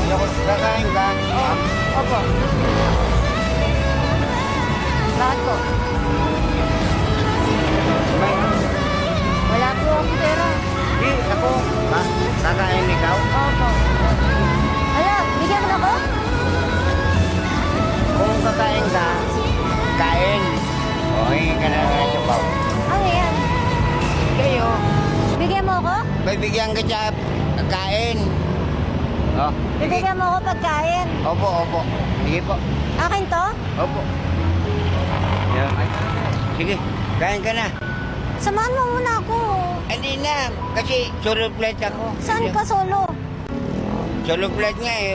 Kakain ka? Opo. Bakit po? May, Wala po akong pera. di, ako. Ha? Kakain ikaw? Opo. Hala, bigyan mo na ako? Kung kakain ka, kain. O, hingi ka na ng sabaw. Ano yan? Kayo, Bigyan mo ako? bibigyan ka siya kain. Oh, sige. Bibigyan mo ako pagkain. Opo, opo. Sige po. Akin to? Opo. Yan. Sige, kain ka na. Samahan mo muna ako. Hindi na, kasi solo flight ako. Saan ka solo? Solo flight nga eh.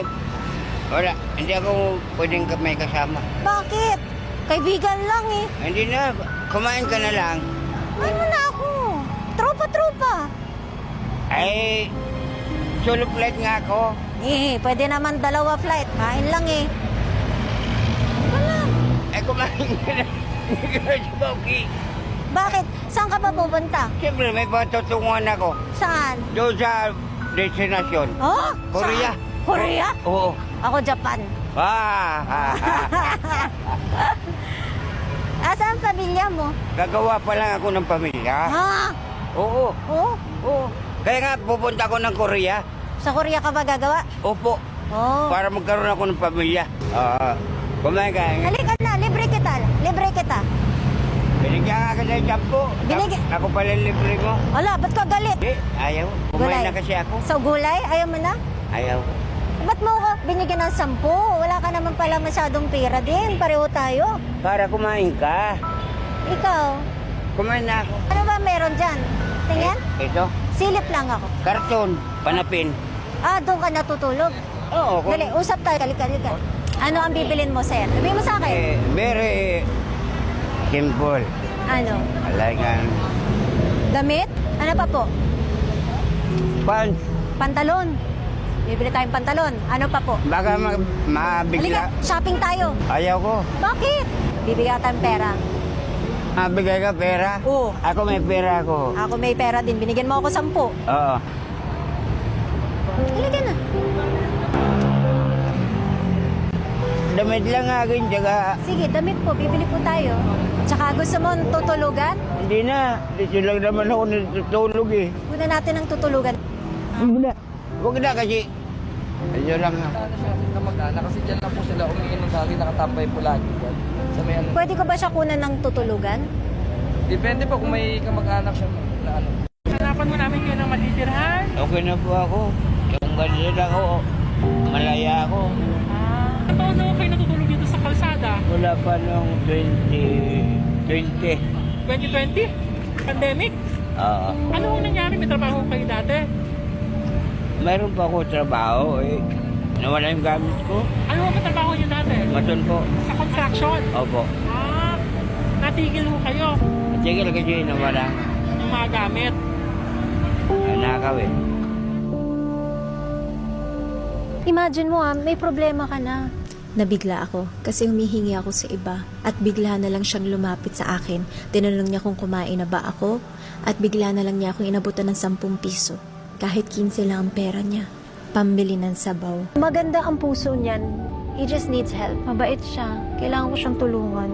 Wala, hindi ako pwedeng may kasama. Bakit? Kaibigan lang eh. Hindi na, kumain ka na lang. Kumain mo na ako. Tropa-tropa. Ay, solo flight nga ako. Eh, pwede naman dalawa flight. Kain lang eh. Wala. Ay, kumain ka na. Hindi ka na sumoki. Bakit? Saan ka pa pupunta? Siyempre, may patutunguhan ako. Saan? Doon sa destinasyon. Oh? Korea. Saan? Korea? Oo. Ako Japan. Asan ang pamilya mo? Gagawa pa lang ako ng pamilya. Ha? Oo. Oh? Oo. Kaya nga, pupunta ako ng Korea. Sa Korea ka ba gagawa? Opo. Oh. Para magkaroon ako ng pamilya. Kumain ka. Halika na, libre kita. Libre kita. Binigyan ka kasi ng sampo. Ako pala libre mo. Wala, ba't ka galit? Hindi, ayaw. Kumain na kasi ako. So gulay, ayaw mo na? Ayaw. Ba't mo ako binigyan ng 10? Wala ka naman pala masyadong pera din. Pareho tayo. Para kumain ka. Ikaw, Kumain na ako. ano ba meron dyan? Tingnan? Ito, Silip lang ako. karton, panapin. Ah, doon ka natutulog. Oo. Dali, usap tayo. Halika. Ano ang bibilin mo, sir? Sabihin mo sa akin. Very simple. Ano? Like Damit? Ano pa po? pants. Pantalon. Bibili tayong pantalon. Ano pa po? Baka Halika, mabigla. shopping tayo. Ayaw ko. Bakit? Bibigyan tayong pera. Mabigay ka pera? Oo. Ako may pera ako. Ako may pera din. Binigyan mo ako 10. Oo. Halika na. Damit lang akin, tsaka Sige, damit po. Bibili po tayo. Tsaka gusto mo tutulugan? hindi na. Dito lang naman ako natutulog eh. Muna natin ang tutulugan. Huwag na. Huwag na kasi. Ayun lang. Ano siya na mag-anak kasi dyan lang po sila umiinom lagi, nakatambay po lagi dyan. Sa may ano. Pwede ko ba siya kunan ng tutulugan? Depende po kung may kamag-anak siya na ano. Hanapan mo namin kayo ng matitirhan. Okay na po ako. Kung ganyan ako, malaya ako. Ang taon na kayo natutulog dito sa kalsada? Wala pa nung 2020. 2020? Pandemic? Oo. Ano ang nangyari? May trabaho kayo dati? Mayroon pa ako trabaho eh. Nawala yung gamit ko. Ano ang trabaho niyo dati? Maton po. Sa construction? Opo. Natigil ho kayo Tigil kasi nawala. ng mga gamit. Nakaw eh. Imagine mo may problema ka na. Nabigla ako kasi humihingi ako sa iba at bigla na lang siyang lumapit sa akin. Tinanong niya kung kumain na ba ako at bigla na lang niya akong inabutan ng 10 piso. Kahit 15 lang ang pera niya. Pambili ng sabaw. Maganda ang puso niyan. He just needs help. Mabait siya. Kailangan ko siyang tulungan.